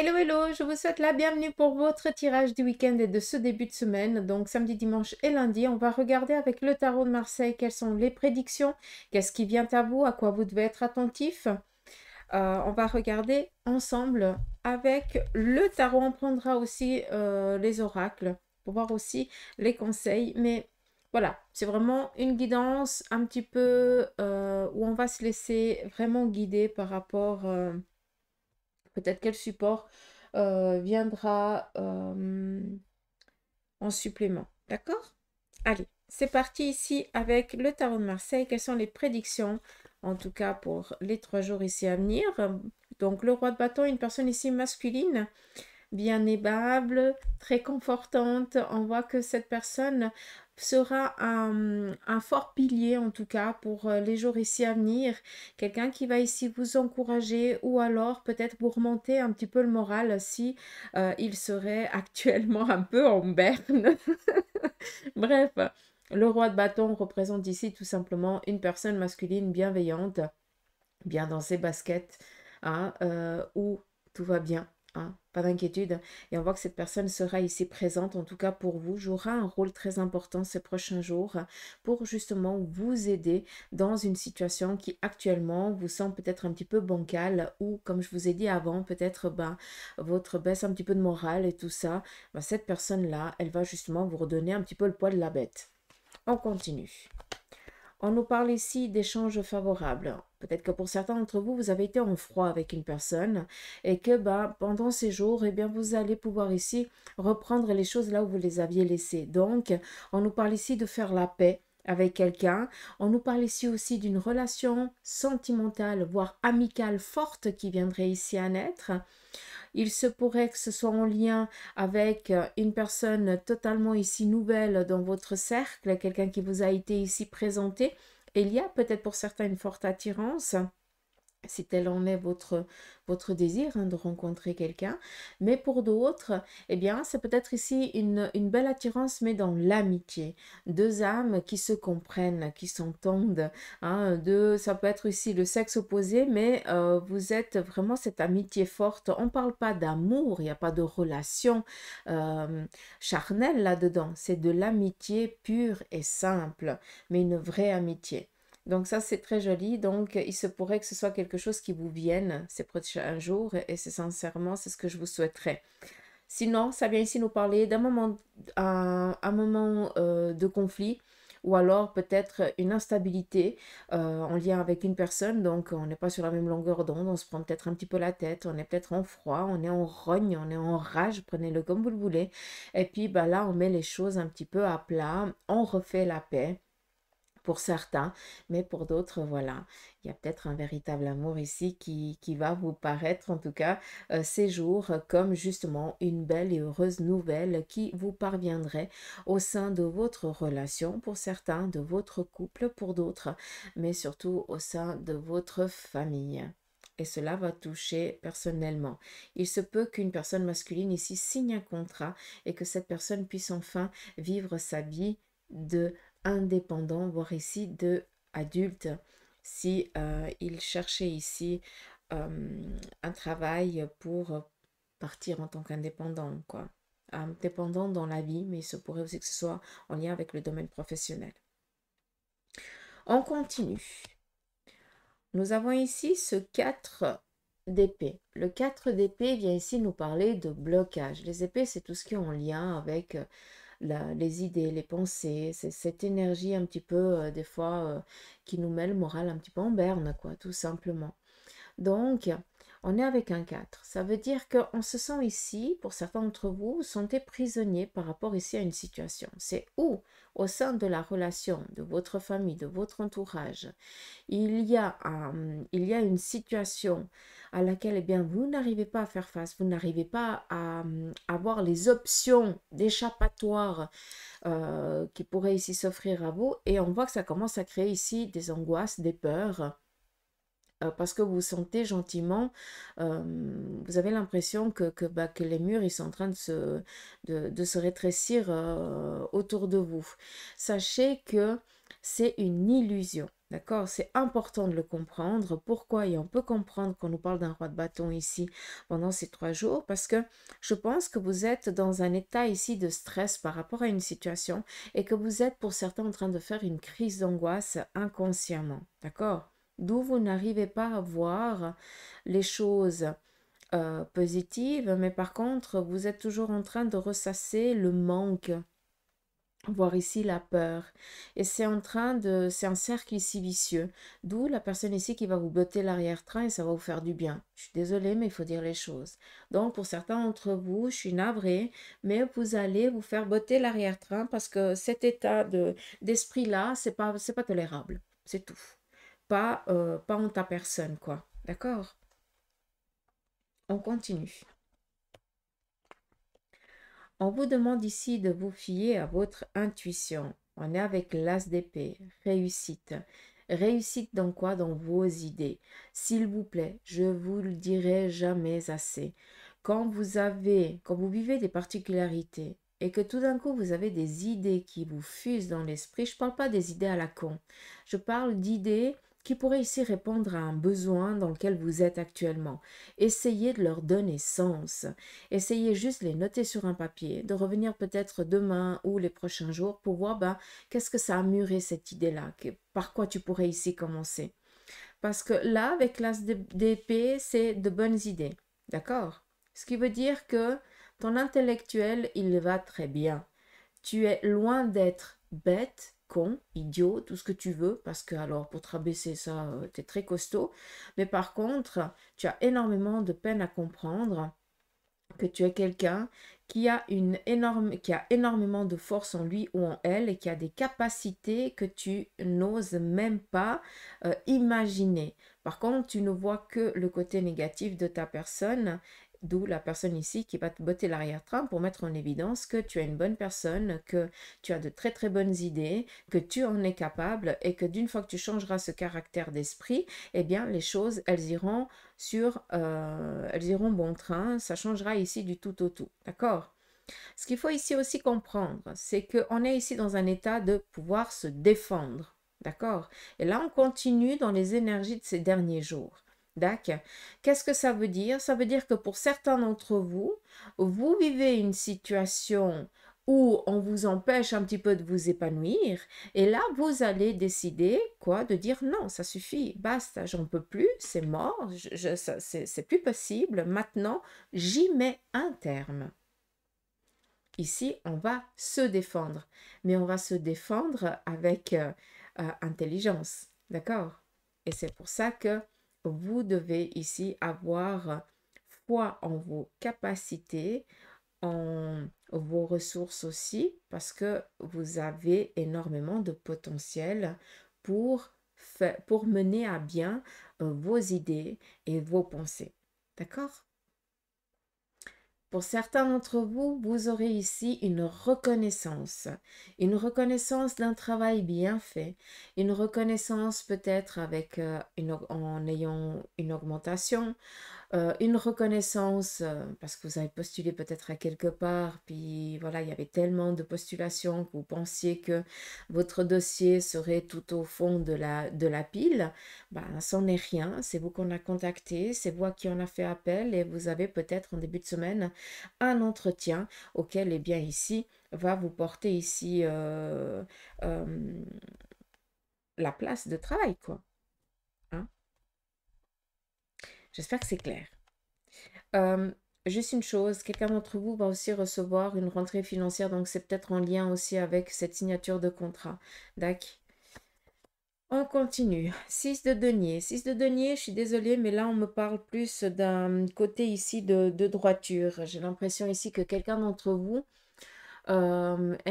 Hello, hello, je vous souhaite la bienvenue pour votre tirage du week-end et de ce début de semaine. Donc samedi, dimanche et lundi, on va regarder avec le tarot de Marseille quelles sont les prédictions, qu'est-ce qui vient à vous, à quoi vous devez être attentif. On va regarder ensemble avec le tarot. On prendra aussi les oracles pour voir aussi les conseils. Mais voilà, c'est vraiment une guidance un petit peu où on va se laisser vraiment guider par rapport... peut-être quel support viendra en supplément. D'accord? Allez, c'est parti ici avec le tarot de Marseille. Quelles sont les prédictions, en tout cas pour les 3 jours ici à venir? Donc, le roi de bâton, une personne ici masculine, bien aimable, très confortante. On voit que cette personne sera un fort pilier en tout cas pour les jours ici à venir. Quelqu'un qui va ici vous encourager ou alors peut-être vous remonter un petit peu le moral si il serait actuellement un peu en berne. Bref, le roi de bâton représente ici tout simplement une personne masculine bienveillante, bien dans ses baskets, hein, où tout va bien, hein, pas d'inquiétude. Et on voit que cette personne sera ici présente, en tout cas pour vous, jouera un rôle très important ces prochains jours pour justement vous aider dans une situation qui actuellement vous semble peut-être un petit peu bancale ou, comme je vous ai dit avant, peut-être votre baisse un petit peu de morale et tout ça. Cette personne-là, elle va justement vous redonner un petit peu le poids de la bête. On continue. On nous parle ici d'échanges favorables. Peut-être que pour certains d'entre vous, vous avez été en froid avec une personne et que pendant ces jours, vous allez pouvoir ici reprendre les choses là où vous les aviez laissées. Donc, on nous parle ici de faire la paix avec quelqu'un. On nous parle ici aussi d'une relation sentimentale, voire amicale forte qui viendrait ici à naître. Il se pourrait que ce soit en lien avec une personne totalement ici nouvelle dans votre cercle, quelqu'un qui vous a été ici présenté. Et il y a peut-être pour certains une forte attirance, si tel en est votre désir de rencontrer quelqu'un. Mais pour d'autres, c'est peut-être ici une belle attirance, mais dans l'amitié. Deux âmes qui se comprennent, qui s'entendent. Ça peut être ici le sexe opposé, mais vous êtes vraiment cette amitié forte. On ne parle pas d'amour, il n'y a pas de relation charnelle là-dedans. C'est de l'amitié pure et simple, mais une vraie amitié. Donc ça, c'est très joli. Donc, il se pourrait que ce soit quelque chose qui vous vienne ces prochains jours et c'est sincèrement, c'est ce que je vous souhaiterais. Sinon, ça vient ici nous parler d'un moment, un moment de conflit ou alors peut-être une instabilité en lien avec une personne. Donc, on n'est pas sur la même longueur d'onde, on se prend peut-être un petit peu la tête, on est peut-être en froid, on est en rogne, on est en rage, prenez-le comme vous le voulez. Et puis, là, on met les choses un petit peu à plat, on refait la paix pour certains, mais pour d'autres, voilà, il y a peut-être un véritable amour ici qui va vous paraître, en tout cas, ces jours, comme justement une belle et heureuse nouvelle qui vous parviendrait au sein de votre relation, pour certains, de votre couple, pour d'autres, mais surtout au sein de votre famille. Et cela va toucher personnellement. Il se peut qu'une personne masculine ici signe un contrat et que cette personne puisse enfin vivre sa vie de indépendant, voire ici de adulte, si il cherchait ici un travail pour partir en tant qu'indépendant, quoi. Indépendant dans la vie, mais il se pourrait aussi que ce soit en lien avec le domaine professionnel. On continue. Nous avons ici ce 4 d'épée. Le 4 d'épée vient ici nous parler de blocage. Les épées, c'est tout ce qui est en lien avec les idées, les pensées, c'est cette énergie un petit peu, des fois, qui nous met le moral un petit peu en berne, quoi, tout simplement. Donc, on est avec un 4. Ça veut dire qu'on se sent ici, pour certains d'entre vous, vous sentez prisonnier par rapport ici à une situation. C'est où, au sein de la relation, de votre famille, de votre entourage, il y a une situation à laquelle vous n'arrivez pas à faire face, vous n'arrivez pas à avoir les options d'échappatoire qui pourraient ici s'offrir à vous. Et on voit que ça commence à créer ici des angoisses, des peurs. Parce que vous sentez gentiment, vous avez l'impression que les murs ils sont en train de se rétrécir autour de vous. Sachez que c'est une illusion. D'accord? C'est important de le comprendre. Pourquoi? Et on peut comprendre qu'on nous parle d'un roi de bâton ici pendant ces 3 jours parce que je pense que vous êtes dans un état ici de stress par rapport à une situation et que vous êtes pour certains en train de faire une crise d'angoisse inconsciemment. D'accord? D'où vous n'arrivez pas à voir les choses positives, mais par contre, vous êtes toujours en train de ressasser le manque, voir ici la peur. Et c'est un cercle ici vicieux. D'où la personne ici qui va vous botter l'arrière-train et ça va vous faire du bien. Je suis désolée, mais il faut dire les choses. Donc, pour certains d'entre vous, je suis navrée, mais vous allez vous faire botter l'arrière-train parce que cet état d'esprit-là, c'est pas tolérable. C'est tout. Pas en ta personne, quoi. D'accord? On continue. On vous demande ici de vous fier à votre intuition. On est avec l'as d'épée, réussite. Réussite dans quoi? Dans vos idées. S'il vous plaît, je vous le dirai jamais assez. Quand vous vivez des particularités et que tout d'un coup vous avez des idées qui vous fusent dans l'esprit, je ne parle pas des idées à la con. Je parle d'idées qui pourraient ici répondre à un besoin dans lequel vous êtes actuellement. Essayez de leur donner sens. Essayez juste de les noter sur un papier, de revenir peut-être demain ou les prochains jours pour voir qu'est-ce que ça a mûri cette idée-là, par quoi tu pourrais ici commencer. Parce que là, avec l'as d'épée, c'est de bonnes idées. D'accord? Ce qui veut dire que ton intellectuel, il va très bien. Tu es loin d'être bête, con, idiot, tout ce que tu veux, parce que alors pour te rabaisser ça, tu es très costaud. Mais par contre, tu as énormément de peine à comprendre que tu es quelqu'un qui a énormément de force en lui ou en elle et qui a des capacités que tu n'oses même pas imaginer. Par contre, tu ne vois que le côté négatif de ta personne, d'où la personne ici qui va te botter l'arrière-train pour mettre en évidence que tu es une bonne personne, que tu as de très très bonnes idées, que tu en es capable et que d'une fois que tu changeras ce caractère d'esprit, eh bien les choses, elles iront bon train, ça changera ici du tout au tout, d'accord? Ce qu'il faut ici aussi comprendre, c'est qu'on est ici dans un état de pouvoir se défendre, d'accord? Et là, on continue dans les énergies de ces derniers jours. D'accord? Qu'est-ce que ça veut dire? Ça veut dire que pour certains d'entre vous, vous vivez une situation où on vous empêche un petit peu de vous épanouir, et là, vous allez décider, quoi, de dire non, ça suffit, basta, j'en peux plus, c'est mort, c'est plus possible, maintenant, j'y mets un terme. Ici, on va se défendre, mais on va se défendre avec intelligence, d'accord? Et c'est pour ça que vous devez ici avoir foi en vos capacités, en vos ressources aussi, parce que vous avez énormément de potentiel pour mener à bien vos idées et vos pensées. D'accord? Pour certains d'entre vous, vous aurez ici une reconnaissance d'un travail bien fait, une reconnaissance peut-être en ayant une augmentation, une reconnaissance parce que vous avez postulé peut-être à quelque part, puis voilà, il y avait tellement de postulations que vous pensiez que votre dossier serait tout au fond de la pile. Ben, c'en est rien, c'est vous qu'on a contacté, c'est vous à qui on a fait appel et vous avez peut-être en début de semaine un entretien auquel, eh bien, ici, va vous porter ici euh, la place de travail, quoi. Hein. J'espère que c'est clair. Euh, Juste une chose, quelqu'un d'entre vous va aussi recevoir une rentrée financière, donc c'est peut-être en lien aussi avec cette signature de contrat. D'accord? On continue. 6 de denier. 6 de denier, je suis désolée, mais là, on me parle plus d'un côté ici de droiture. J'ai l'impression ici que quelqu'un d'entre vous est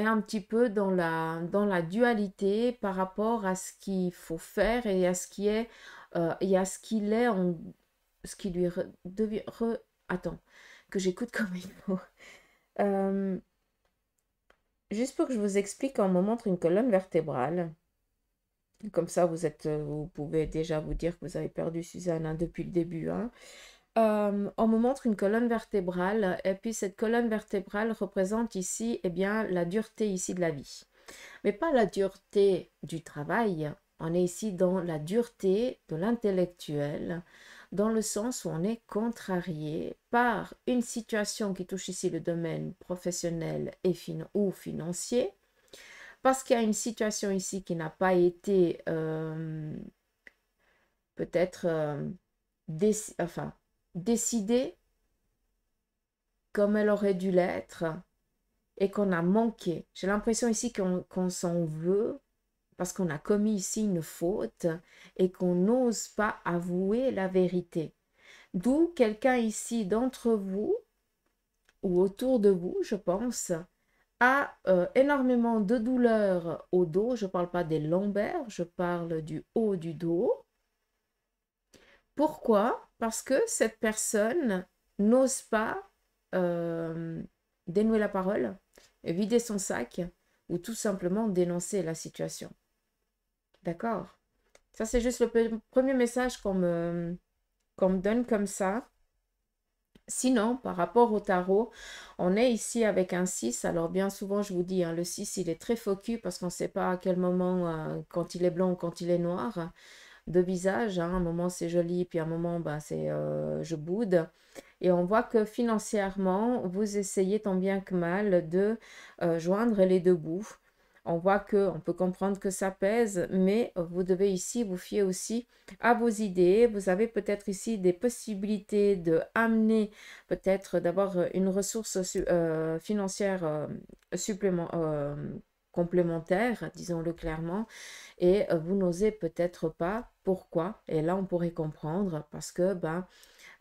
un petit peu dans la dualité par rapport à ce qu'il faut faire et à ce qui est, et à ce qu'il est en, ce qui lui devient, attends, que j'écoute comme il faut. Euh, Juste pour que je vous explique, on me montre une colonne vertébrale. Comme ça, vous pouvez déjà vous dire que vous avez perdu Suzanne hein, depuis le début. Hein. On me montre une colonne vertébrale et puis cette colonne vertébrale représente ici eh bien, la dureté ici de la vie. Mais pas la dureté du travail, On est ici dans la dureté de l'intellectuel, dans le sens où on est contrarié par une situation qui touche ici le domaine professionnel et ou financier, parce qu'il y a une situation ici qui n'a pas été peut-être enfin, décidée comme elle aurait dû l'être et qu'on a manqué. J'ai l'impression ici qu'on s'en veut parce qu'on a commis ici une faute et qu'on n'ose pas avouer la vérité. D'où quelqu'un ici d'entre vous ou autour de vous, je pense, a énormément de douleurs au dos. Je ne parle pas des lombaires, je parle du haut du dos. Pourquoi? Parce que cette personne n'ose pas dénouer la parole, vider son sac ou tout simplement dénoncer la situation. D'accord? Ça, c'est juste le premier message qu'on me donne comme ça. Sinon, par rapport au tarot, on est ici avec un 6. Alors, bien souvent, je vous dis, hein, le 6, il est très focus parce qu'on ne sait pas à quel moment, quand il est blanc ou quand il est noir, de visage. Hein. Un moment, c'est joli, puis un moment, bah, c'est je boude. Et on voit que financièrement, vous essayez tant bien que mal de joindre les deux bouts. On voit que, on peut comprendre que ça pèse, mais vous devez ici vous fier aussi à vos idées. Vous avez peut-être ici des possibilités de amener, peut-être d'avoir une ressource financière complémentaire, disons-le clairement, et vous n'osez peut-être pas. Pourquoi? Et là, on pourrait comprendre parce que, ben,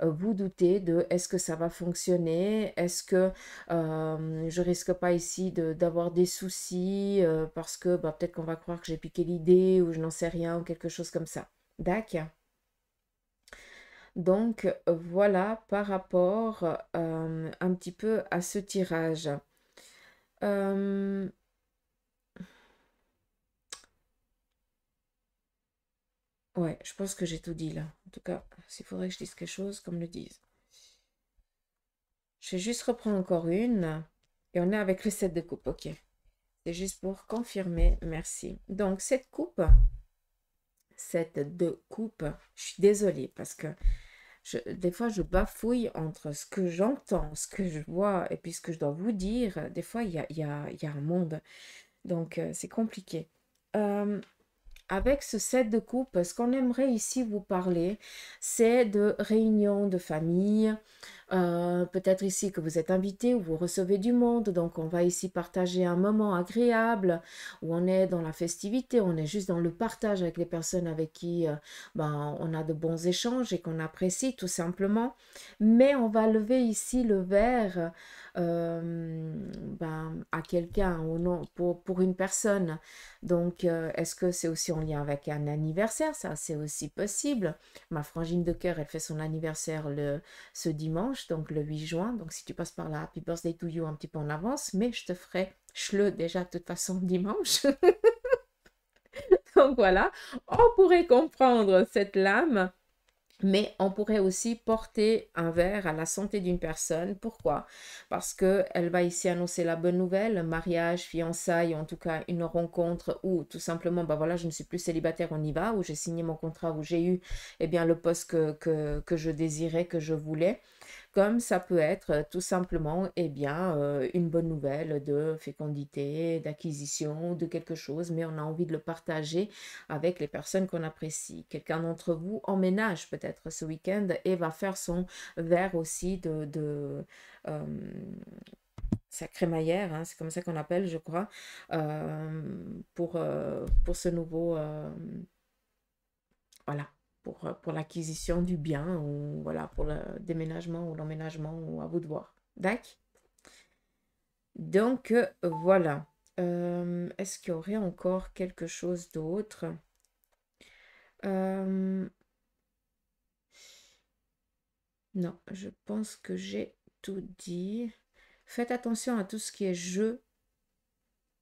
vous doutez de est-ce que ça va fonctionner, est-ce que je risque pas ici d'avoir des soucis parce que bah, peut-être qu'on va croire que j'ai piqué l'idée ou je n'en sais rien ou quelque chose comme ça. D'accord. Donc voilà par rapport un petit peu à ce tirage. Euh, ouais, je pense que j'ai tout dit là. En tout cas, s'il faudrait que je dise quelque chose, comme le disent. Je vais juste reprendre encore une. Et on est avec le 7 de coupe, ok. C'est juste pour confirmer, merci. Donc, cette de coupe, je suis désolée parce que des fois, je bafouille entre ce que j'entends, ce que je vois et puis ce que je dois vous dire. Des fois, il y a un monde. Donc, c'est compliqué. Euh, Avec ce set de coupe, ce qu'on aimerait ici vous parler, c'est de réunions de famille. Peut-être ici que vous êtes invité ou vous recevez du monde. Donc, on va ici partager un moment agréable où on est dans la festivité, on est juste dans le partage avec les personnes avec qui ben, on a de bons échanges et qu'on apprécie tout simplement. Mais on va lever ici le verre ben, à quelqu'un ou non pour une personne. Donc, est-ce que c'est aussi en lien avec un anniversaire? Ça, c'est aussi possible. Ma frangine de cœur, elle fait son anniversaire ce dimanche, donc le 8 juin. Donc, si tu passes par là, happy birthday to you un petit peu en avance, mais je te ferai le déjà de toute façon dimanche. Donc, voilà, on pourrait comprendre cette lame. Mais on pourrait aussi porter un verre à la santé d'une personne. Pourquoi? Parce qu'elle va ici annoncer la bonne nouvelle, mariage, fiançailles, en tout cas une rencontre ou tout simplement, bah voilà, je ne suis plus célibataire, on y va, ou j'ai signé mon contrat, où j'ai eu eh bien, le poste que je désirais, que je voulais. Comme ça peut être tout simplement eh bien, une bonne nouvelle de fécondité, d'acquisition, de quelque chose, mais on a envie de le partager avec les personnes qu'on apprécie. Quelqu'un d'entre vous emménage peut-être ce week-end et va faire son verre aussi euh, sa crémaillère, hein, c'est comme ça qu'on appelle, je crois, pour ce nouveau, voilà, pour l'acquisition du bien ou voilà, pour le déménagement ou l'emménagement ou à vous de voir. D'accord? Donc, voilà. Est-ce qu'il y aurait encore quelque chose d'autre? Euh, non, je pense que j'ai tout dit. Faites attention à tout ce qui est jeu.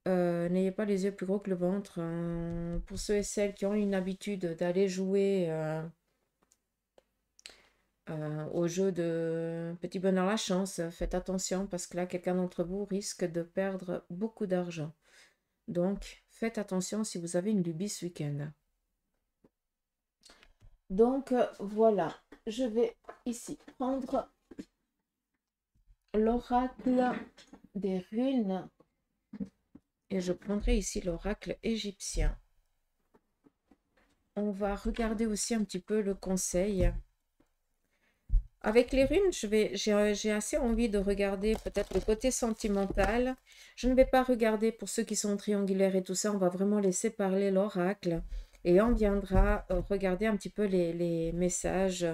N'ayez pas les yeux plus gros que le ventre. Hein. Pour ceux et celles qui ont une habitude d'aller jouer au jeu de Petit Bonheur la Chance, faites attention parce que là, quelqu'un d'entre vous risque de perdre beaucoup d'argent. Donc, faites attention si vous avez une lubie ce week-end. Donc, voilà. Je vais ici prendre l'oracle des runes et je prendrai ici l'oracle égyptien. On va regarder aussi un petit peu le conseil. Avec les runes, j'ai assez envie de regarder peut-être le côté sentimental. Je ne vais pas regarder pour ceux qui sont triangulaires et tout ça. On va vraiment laisser parler l'oracle. Et on viendra regarder un petit peu les messages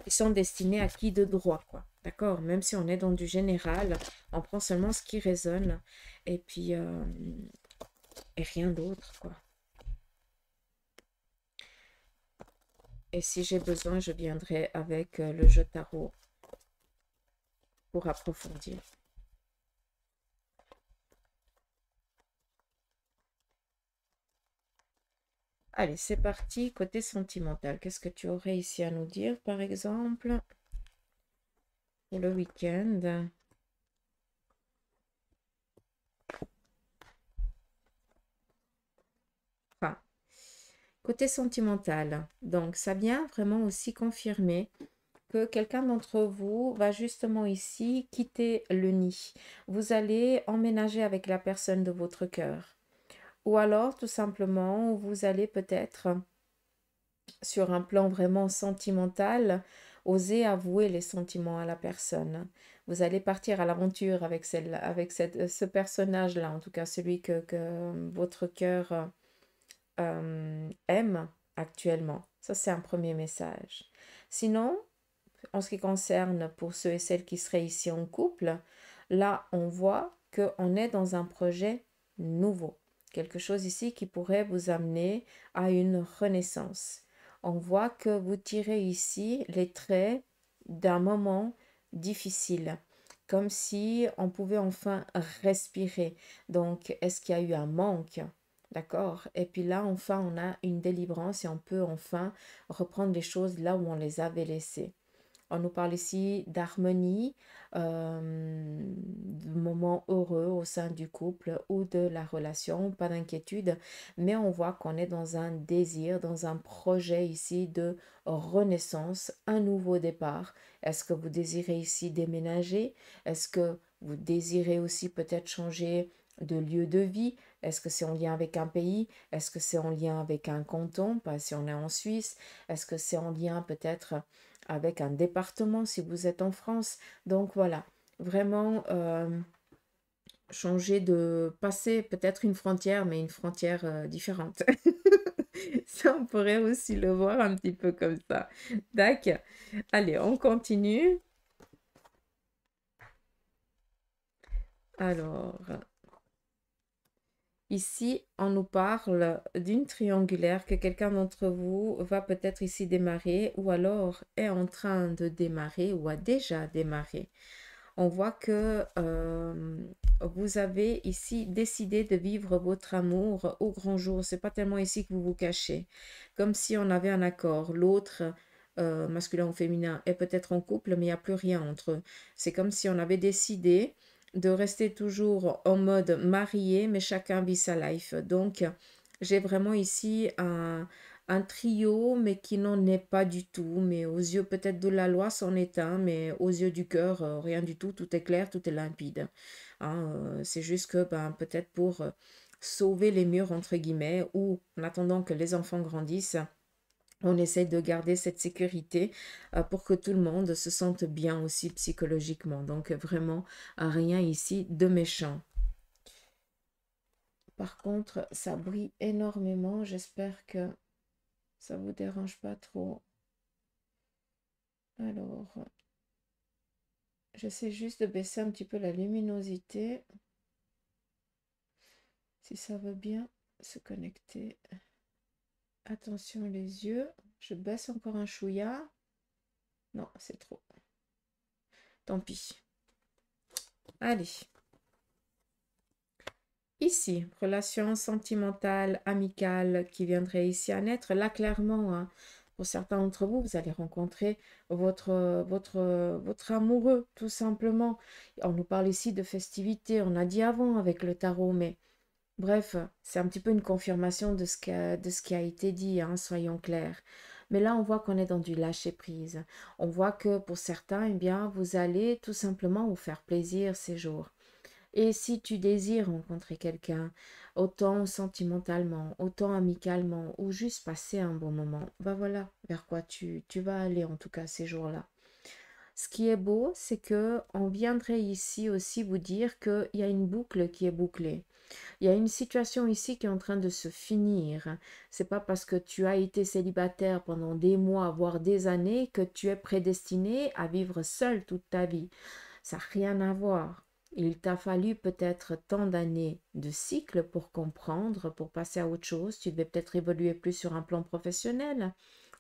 qui sont destinés à qui de droit, quoi. D'accord? Même si on est dans du général, on prend seulement ce qui résonne. Et puis, et rien d'autre, quoi. Et si j'ai besoin, je viendrai avec le jeu tarot pour approfondir. Allez, c'est parti. Côté sentimental, qu'est-ce que tu aurais ici à nous dire, par exemple, pour le week-end? Enfin, côté sentimental, donc ça vient vraiment aussi confirmer que quelqu'un d'entre vous va justement ici quitter le nid. Vous allez emménager avec la personne de votre cœur. Ou alors, tout simplement, vous allez peut-être, sur un plan vraiment sentimental, oser avouer les sentiments à la personne. Vous allez partir à l'aventure avec ce personnage-là, en tout cas celui que votre cœur aime actuellement. Ça, c'est un premier message. Sinon, en ce qui concerne pour ceux et celles qui seraient ici en couple, là, on voit qu'on est dans un projet nouveau. Quelque chose ici qui pourrait vous amener à une renaissance. On voit que vous tirez ici les traits d'un moment difficile, comme si on pouvait enfin respirer. Donc, est-ce qu'il y a eu un manque? D'accord? Et puis là, enfin, on a une délivrance et on peut enfin reprendre les choses là où on les avait laissées. On nous parle ici d'harmonie, de moments heureux au sein du couple ou de la relation, pas d'inquiétude, mais on voit qu'on est dans un désir, dans un projet ici de renaissance, un nouveau départ. Est-ce que vous désirez ici déménager? Est-ce que vous désirez aussi peut-être changer de lieu de vie? Est-ce que c'est en lien avec un pays? Est-ce que c'est en lien avec un canton, pas si on est en Suisse? Est-ce que c'est en lien peut-être avec un département si vous êtes en France? Donc voilà, vraiment changer de passer peut-être une frontière, mais une frontière différente. Ça, on pourrait aussi le voir un petit peu comme ça. D'accord. Allez, on continue. Alors, ici, on nous parle d'une triangulaire que quelqu'un d'entre vous va peut-être ici démarrer ou alors est en train de démarrer ou a déjà démarré. On voit que vous avez ici décidé de vivre votre amour au grand jour. C'est pas tellement ici que vous vous cachez. Comme si on avait un accord. L'autre, masculin ou féminin, est peut-être en couple, mais il n'y a plus rien entre eux. C'est comme si on avait décidé de rester toujours en mode marié, mais chacun vit sa life. Donc, j'ai vraiment ici un trio, mais qui n'en est pas du tout. Mais aux yeux peut-être de la loi, c'en est un, mais aux yeux du cœur, rien du tout. Tout est clair, tout est limpide. Hein, c'est juste que ben, peut-être pour sauver les murs, entre guillemets, ou en attendant que les enfants grandissent, on essaie de garder cette sécurité pour que tout le monde se sente bien aussi psychologiquement. Donc vraiment, rien ici de méchant. Par contre, ça brille énormément. J'espère que ça vous dérange pas trop. Alors, j'essaie juste de baisser un petit peu la luminosité. Si ça veut bien se connecter. Attention les yeux. Je baisse encore un chouïa. Non, c'est trop. Tant pis. Allez. Ici, relation sentimentale, amicale qui viendrait ici à naître. Là, clairement, hein, pour certains d'entre vous, vous allez rencontrer votre amoureux, tout simplement. On nous parle ici de festivités, on a dit avant avec le tarot, mais bref, c'est un petit peu une confirmation de ce qui a été dit, hein, soyons clairs. Mais là, on voit qu'on est dans du lâcher-prise. On voit que pour certains, eh bien, vous allez tout simplement vous faire plaisir ces jours. Et si tu désires rencontrer quelqu'un, autant sentimentalement, autant amicalement, ou juste passer un bon moment, ben voilà vers quoi tu vas aller en tout cas ces jours-là. Ce qui est beau, c'est que on viendrait ici aussi vous dire qu'il y a une boucle qui est bouclée. Il y a une situation ici qui est en train de se finir. C'est pas parce que tu as été célibataire pendant des mois, voire des années, que tu es prédestiné à vivre seul toute ta vie. Ça n'a rien à voir. Il t'a fallu peut-être tant d'années de cycle pour comprendre, pour passer à autre chose. Tu devais peut-être évoluer plus sur un plan professionnel.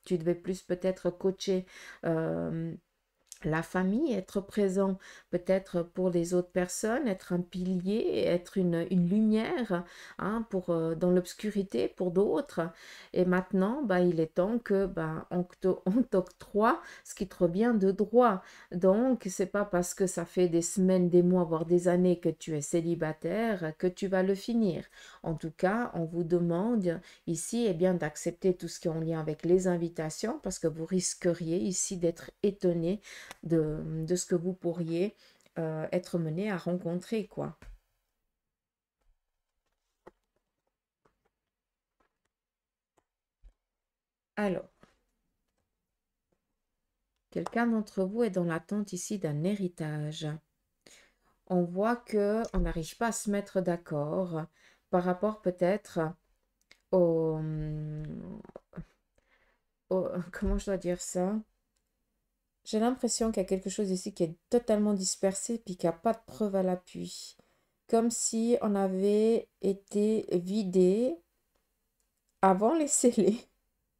Tu devais plus peut-être coacher euh, la famille, être présent peut-être pour les autres personnes, être un pilier, être une lumière pour, dans l'obscurité pour d'autres. Et maintenant, bah, il est temps que bah, on t'octroie ce qui te revient de droit. Donc, c'est pas parce que ça fait des semaines, des mois, voire des années que tu es célibataire que tu vas le finir. En tout cas, on vous demande ici eh bien, d'accepter tout ce qui est en lien avec les invitations parce que vous risqueriez ici d'être étonné de ce que vous pourriez être mené à rencontrer, quoi. Alors, quelqu'un d'entre vous est dans l'attente ici d'un héritage. On voit que on n'arrive pas à se mettre d'accord par rapport peut-être au, comment je dois dire ça? J'ai l'impression qu'il y a quelque chose ici qui est totalement dispersé puis qu'il n'y a pas de preuve à l'appui. Comme si on avait été vidé avant les scellés.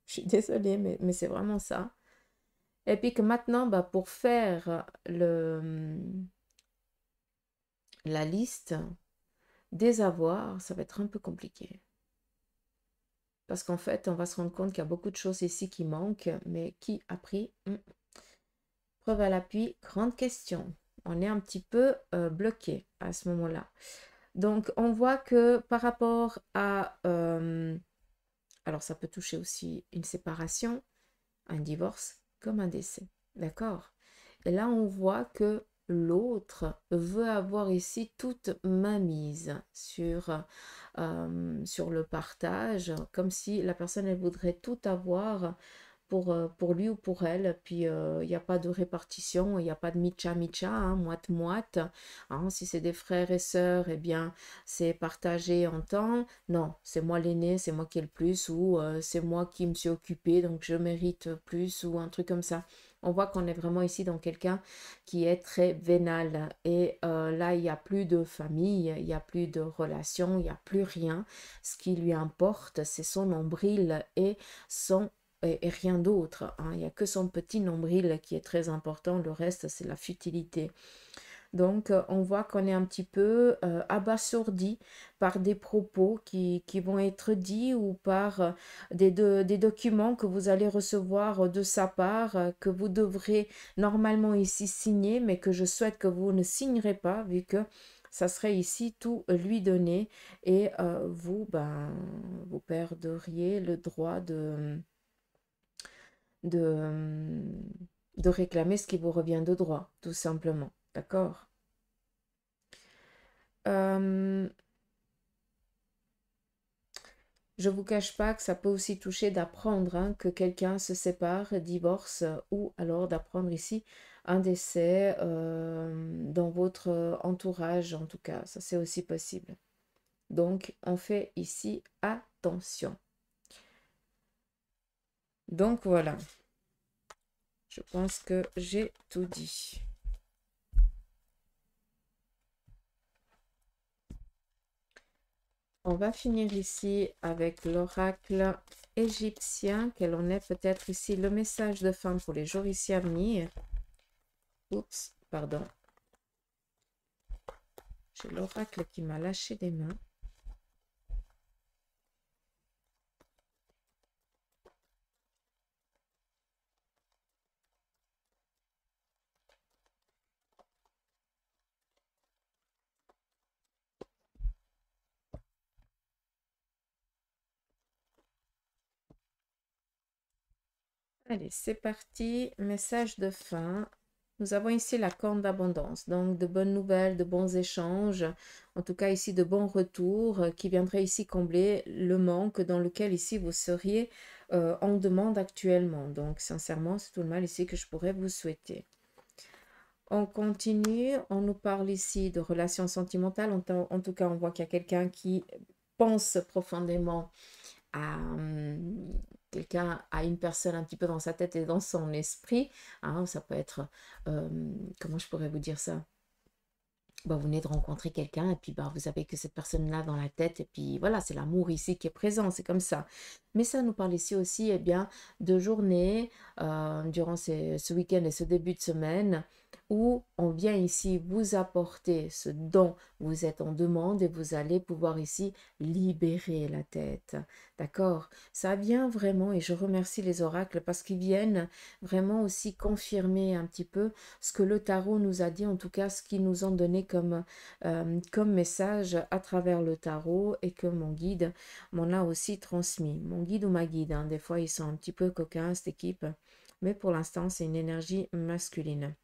Je suis désolée, mais c'est vraiment ça. Et puis que maintenant, bah, pour faire la liste des avoirs, ça va être un peu compliqué. Parce qu'en fait, on va se rendre compte qu'il y a beaucoup de choses ici qui manquent, mais qui a pris preuve à l'appui, grande question. On est un petit peu bloqué à ce moment-là. Donc, on voit que par rapport à... alors, ça peut toucher aussi une séparation, un divorce, comme un décès. D'accord? Et là, on voit que l'autre veut avoir ici toute mainmise sur le partage, comme si la personne, elle voudrait tout avoir pour lui ou pour elle. Puis, il n'y a pas de répartition, il n'y a pas de micha-micha, moite-moite. Si c'est des frères et sœurs, eh bien, c'est partagé en temps. Non, c'est moi l'aîné, c'est moi qui ai le plus, ou c'est moi qui me suis occupée, donc je mérite plus, ou un truc comme ça. On voit qu'on est vraiment ici dans quelqu'un qui est très vénal. Et là, il n'y a plus de famille, il n'y a plus de relation, il n'y a plus rien. Ce qui lui importe, c'est son nombril et son et rien d'autre. Il n'y a que son petit nombril qui est très important. Le reste, c'est la futilité. Donc, on voit qu'on est un petit peu abasourdi par des propos qui vont être dits ou par des documents que vous allez recevoir de sa part, que vous devrez normalement ici signer, mais que je souhaite que vous ne signerez pas, vu que ça serait ici tout lui donner et vous, ben, vous perdriez le droit de, de réclamer ce qui vous revient de droit, tout simplement. D'accord? Euh, je vous cache pas que ça peut aussi toucher d'apprendre que quelqu'un se sépare, divorce, ou alors d'apprendre ici un décès dans votre entourage, en tout cas. Ça, c'est aussi possible. Donc, on fait ici attention. Donc, voilà. Je pense que j'ai tout dit. On va finir ici avec l'oracle égyptien, quel en est peut-être ici le message de fin pour les jours ici à venir. Oups, pardon. J'ai l'oracle qui m'a lâché des mains. Allez, c'est parti. Message de fin. Nous avons ici la corne d'abondance, donc de bonnes nouvelles, de bons échanges, en tout cas ici de bons retours qui viendraient ici combler le manque dans lequel ici vous seriez en demande actuellement. Donc sincèrement, c'est tout le mal ici que je pourrais vous souhaiter. On continue, on nous parle ici de relations sentimentales. En tout cas, on voit qu'il y a quelqu'un qui pense profondément à quelqu'un, à une personne un petit peu dans sa tête et dans son esprit. Hein, ça peut être, comment je pourrais vous dire ça? Bah, vous venez de rencontrer quelqu'un et puis bah, vous avez que cette personne-là dans la tête et puis voilà, c'est l'amour ici qui est présent, c'est comme ça. Mais ça nous parle ici aussi eh bien, de journées durant ce week-end et ce début de semaine où on vient ici vous apporter ce dont vous êtes en demande et vous allez pouvoir ici libérer la tête. D'accord? Ça vient vraiment et je remercie les oracles parce qu'ils viennent vraiment aussi confirmer un petit peu ce que le tarot nous a dit, en tout cas ce qu'ils nous ont donné comme message à travers le tarot et que mon guide m'en a aussi transmis. Mon guide ou ma guide, hein, des fois ils sont un petit peu coquins cette équipe, mais pour l'instant c'est une énergie masculine.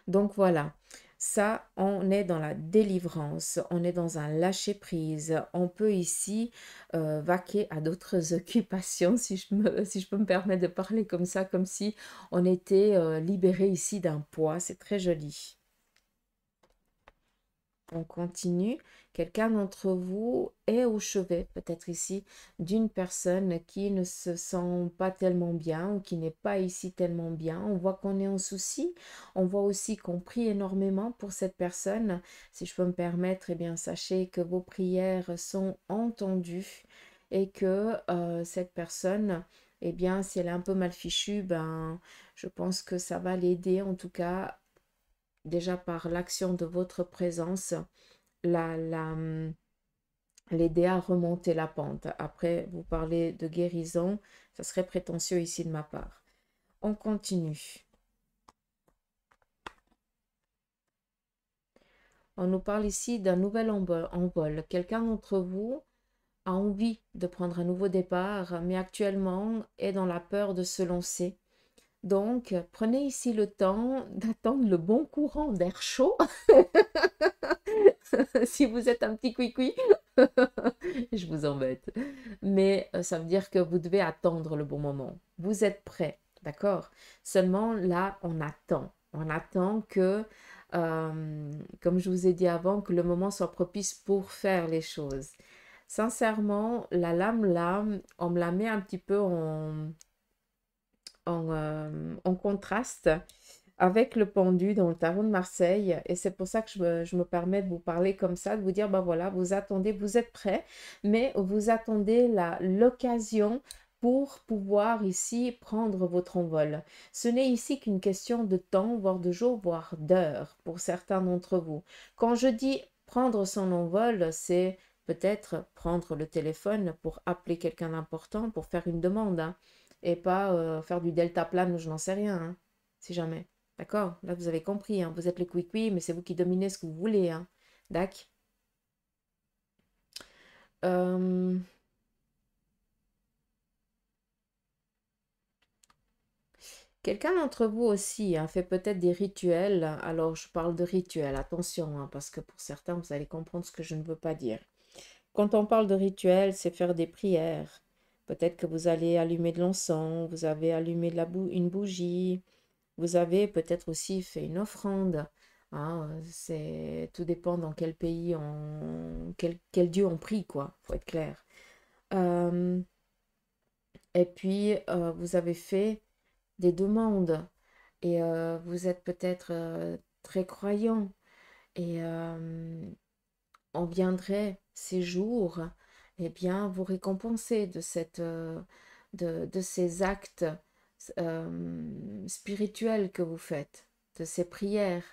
Donc voilà, ça, on est dans la délivrance, on est dans un lâcher-prise. On peut ici vaquer à d'autres occupations, si je peux me permettre de parler comme ça, comme si on était libéré ici d'un poids. C'est très joli. On continue. Quelqu'un d'entre vous est au chevet, peut-être ici, d'une personne qui ne se sent pas tellement bien ou qui n'est pas ici tellement bien. On voit qu'on est en souci. On voit aussi qu'on prie énormément pour cette personne. Si je peux me permettre, eh bien, sachez que vos prières sont entendues et que cette personne, eh bien, si elle est un peu mal fichue, ben, je pense que ça va l'aider en tout cas déjà par l'action de votre présence, la, la, l'aider à remonter la pente. Après, vous parlez de guérison, ça serait prétentieux ici de ma part. On continue. On nous parle ici d'un nouvel envol. Quelqu'un d'entre vous a envie de prendre un nouveau départ, mais actuellement est dans la peur de se lancer. Donc, prenez ici le temps d'attendre le bon courant d'air chaud. Si vous êtes un petit cuicui, je vous embête. Mais ça veut dire que vous devez attendre le bon moment. Vous êtes prêt, d'accord? Seulement là, on attend. On attend que, comme je vous ai dit avant, que le moment soit propice pour faire les choses. Sincèrement, la lame là, on me la met un petit peu en contraste avec le pendu dans le tarot de Marseille. Et c'est pour ça que je me permets de vous parler comme ça, de vous dire, ben voilà, vous attendez, vous êtes prêts, mais vous attendez l'occasion pour pouvoir ici prendre votre envol. Ce n'est ici qu'une question de temps, voire de jours, voire d'heures pour certains d'entre vous. Quand je dis prendre son envol, c'est peut-être prendre le téléphone pour appeler quelqu'un d'important, pour faire une demande, hein, et pas faire du deltaplane ou je n'en sais rien, hein, si jamais. D'accord? Là, vous avez compris, hein, vous êtes le quick-quick, mais c'est vous qui dominez ce que vous voulez, hein. D'accord? Euh, Quelqu'un d'entre vous aussi fait peut-être des rituels. Alors, je parle de rituels, attention, hein, parce que pour certains, vous allez comprendre ce que je ne veux pas dire. Quand on parle de rituels, c'est faire des prières. Peut-être que vous allez allumer de l'encens, vous avez allumé une bougie, vous avez peut-être aussi fait une offrande. Hein, tout dépend dans quel pays, quel Dieu on prie, quoi, faut être clair. Euh, et puis, vous avez fait des demandes et vous êtes peut-être très croyant et on viendrait ces jours, eh bien, vous récompenser de ces actes spirituels que vous faites, de ces prières.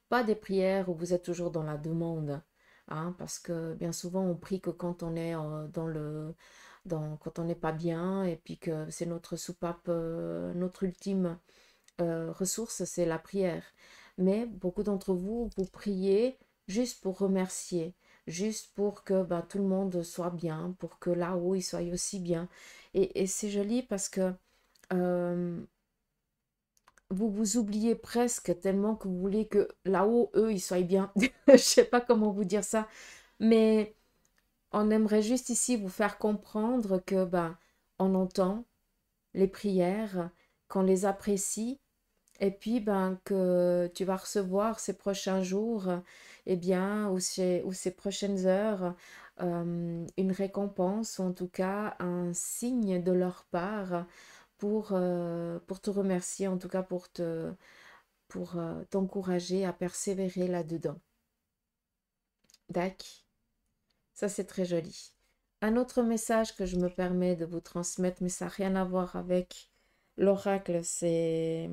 Pas des prières où vous êtes toujours dans la demande, hein, parce que bien souvent on prie que quand on est quand on n'est pas bien et puis que c'est notre soupape, notre ultime ressource, c'est la prière. Mais beaucoup d'entre vous, vous priez juste pour remercier, juste pour que ben, tout le monde soit bien, pour que là-haut, il soit aussi bien. Et c'est joli parce que euh, vous vous oubliez presque tellement que vous voulez que là-haut, eux, ils soient bien. Je sais pas comment vous dire ça, mais on aimerait juste ici vous faire comprendre que ben, on entend les prières, qu'on les apprécie, et puis ben, que tu vas recevoir ces prochains jours, eh bien, ou ces prochaines heures, une récompense, ou en tout cas un signe de leur part pour te remercier, en tout cas pour t'encourager à persévérer là-dedans. D'accord? Ça, c'est très joli. Un autre message que je me permets de vous transmettre, mais ça n'a rien à voir avec l'oracle, c'est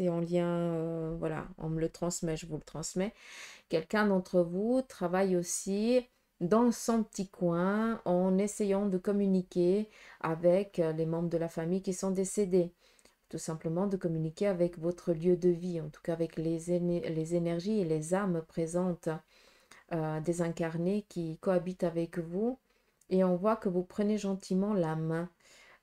en lien, voilà, on me le transmet, je vous le transmets. Quelqu'un d'entre vous travaille aussi dans son petit coin en essayant de communiquer avec les membres de la famille qui sont décédés. Tout simplement de communiquer avec votre lieu de vie, en tout cas avec les énergies et les âmes présentes désincarnés qui cohabitent avec vous. Et on voit que vous prenez gentiment la main,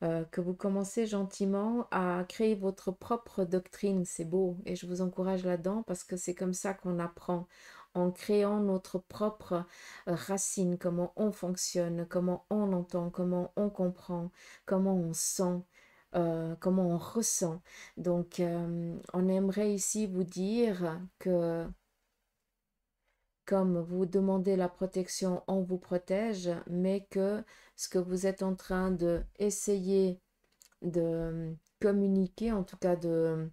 que vous commencez gentiment à créer votre propre doctrine. C'est beau et je vous encourage là-dedans parce que c'est comme ça qu'on apprend, en créant notre propre racine, comment on fonctionne, comment on entend, comment on comprend, comment on sent. Comment on ressent. Donc, on aimerait ici vous dire que comme vous demandez la protection, on vous protège, mais que ce que vous êtes en train de essayer de communiquer, en tout cas de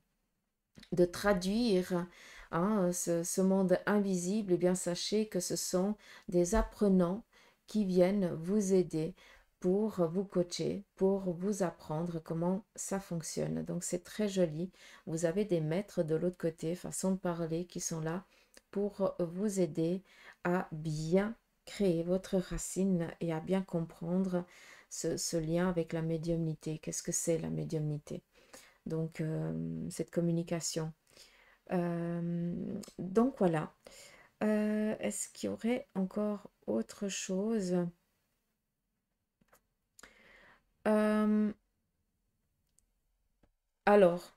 traduire ce monde invisible, eh bien sachez que ce sont des apprenants qui viennent vous aider pour vous coacher, pour vous apprendre comment ça fonctionne. Donc c'est très joli. Vous avez des maîtres de l'autre côté, façon de parler, qui sont là pour vous aider à bien créer votre racine et à bien comprendre ce lien avec la médiumnité. Qu'est-ce que c'est la médiumnité? Donc, cette communication. Donc, voilà. Est-ce qu'il y aurait encore autre chose? Euh, alors,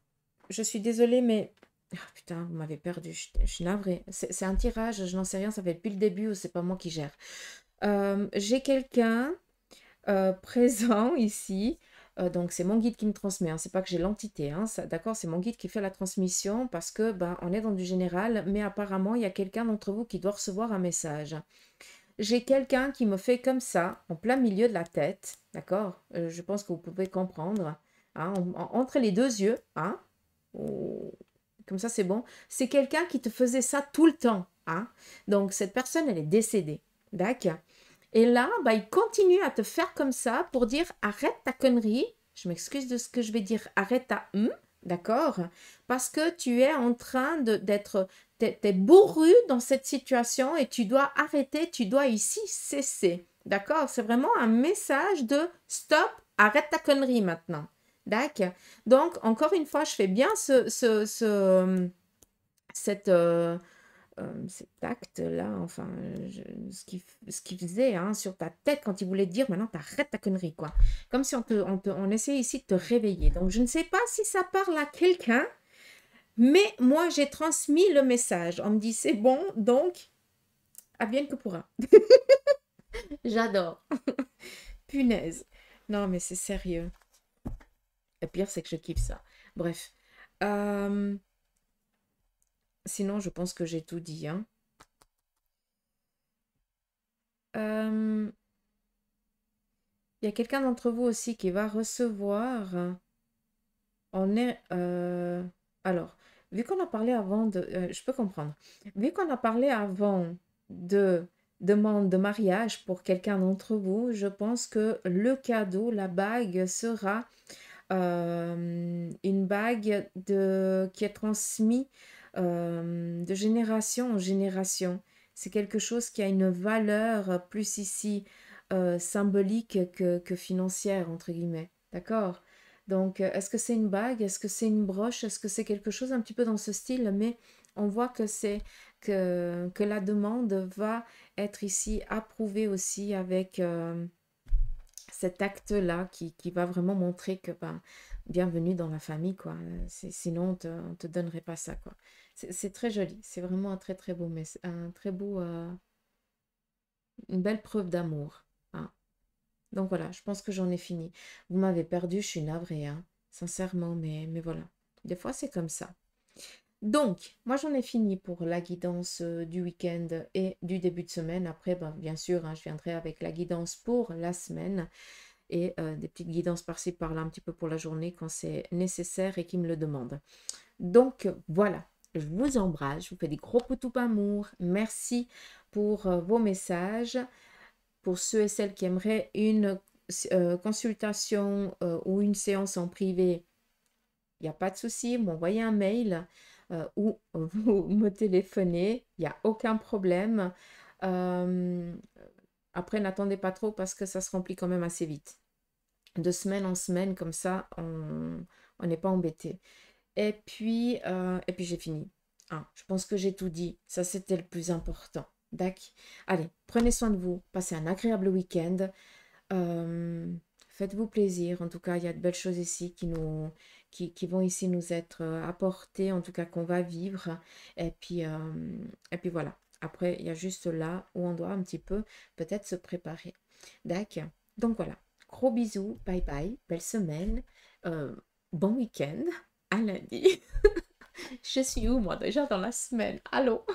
je suis désolée, mais... Ah, putain, vous m'avez perdu, je suis navrée. C'est un tirage, je n'en sais rien, ça fait depuis le début ou c'est pas moi qui gère. J'ai quelqu'un présent ici. Donc, c'est mon guide qui me transmet. Hein. C'est pas que j'ai l'entité. Hein. D'accord, c'est mon guide qui fait la transmission parce que ben, on est dans du général, mais apparemment, il y a quelqu'un d'entre vous qui doit recevoir un message. J'ai quelqu'un qui me fait comme ça, en plein milieu de la tête. D'accord. Je pense que vous pouvez comprendre. Hein, entre les deux yeux. Hein. Oh, comme ça, c'est bon. C'est quelqu'un qui te faisait ça tout le temps. Hein. Donc, cette personne, elle est décédée. D'accord. Et là, bah, il continue à te faire comme ça pour dire arrête ta connerie. Je m'excuse de ce que je vais dire. Arrête ta d'accord? Parce que tu es en train d'être, t'es bourru dans cette situation et tu dois arrêter, tu dois ici cesser. D'accord? C'est vraiment un message de stop, arrête ta connerie maintenant. D'accord? Donc, encore une fois, je fais bien cette, cet acte-là, enfin, ce qu'il faisait hein, sur ta tête quand il voulait te dire maintenant t'arrêtes ta connerie, quoi. Comme si on essayait ici de te réveiller. Donc, je ne sais pas si ça parle à quelqu'un, mais moi, j'ai transmis le message. On me dit c'est bon, donc, advienne que pourra. J'adore. Punaise. Non, mais c'est sérieux. Le pire, c'est que je kiffe ça. Bref. Euh, Sinon, je pense que j'ai tout dit. Hein. Euh, Il y a quelqu'un d'entre vous aussi qui va recevoir. On est. Alors, vu qu'on a parlé avant de. Je peux comprendre. Vu qu'on a parlé avant de demande de mariage pour quelqu'un d'entre vous, je pense que le cadeau, la bague, sera une bague qui est transmise de génération en génération. C'est quelque chose qui a une valeur plus ici symbolique que financière, entre guillemets. D'accord? Donc, est-ce que c'est une bague? Est-ce que c'est une broche? Est-ce que c'est quelque chose un petit peu dans ce style? Mais on voit que que la demande va être ici approuvée aussi avec cet acte-là qui va vraiment montrer que, ben, bienvenue dans la famille, quoi. Sinon, on te donnerait pas ça, quoi. C'est très joli. C'est vraiment un très, très beau, un très beau, une belle preuve d'amour, hein. Donc voilà, je pense que j'en ai fini. Vous m'avez perdu, je suis navrée, hein, sincèrement, mais voilà. Des fois, c'est comme ça. Donc, moi, j'en ai fini pour la guidance du week-end et du début de semaine. Après, ben, bien sûr, hein, je viendrai avec la guidance pour la semaine et des petites guidances par-ci, par-là, un petit peu pour la journée quand c'est nécessaire et qui me le demandent. Donc, voilà. Je vous embrasse, je vous fais des gros poutous d'amour. Merci pour vos messages. Pour ceux et celles qui aimeraient une consultation ou une séance en privé, il n'y a pas de souci, m'envoyez un mail ou vous me téléphonez, il n'y a aucun problème. Euh, Après, n'attendez pas trop parce que ça se remplit quand même assez vite. De semaine en semaine, comme ça, on n'est pas embêté. Et puis j'ai fini. Ah, je pense que j'ai tout dit. Ça, c'était le plus important. D'accord. Allez, prenez soin de vous. Passez un agréable week-end. Euh, Faites-vous plaisir. En tout cas, il y a de belles choses ici qui vont ici nous être apportées, en tout cas qu'on va vivre. Et puis voilà. Après, il y a juste là où on doit un petit peu peut-être se préparer. D'accord. Donc voilà. Gros bisous. Bye bye. Belle semaine. Euh, bon week-end. À lundi. Je suis où moi déjà dans la semaine? Allô?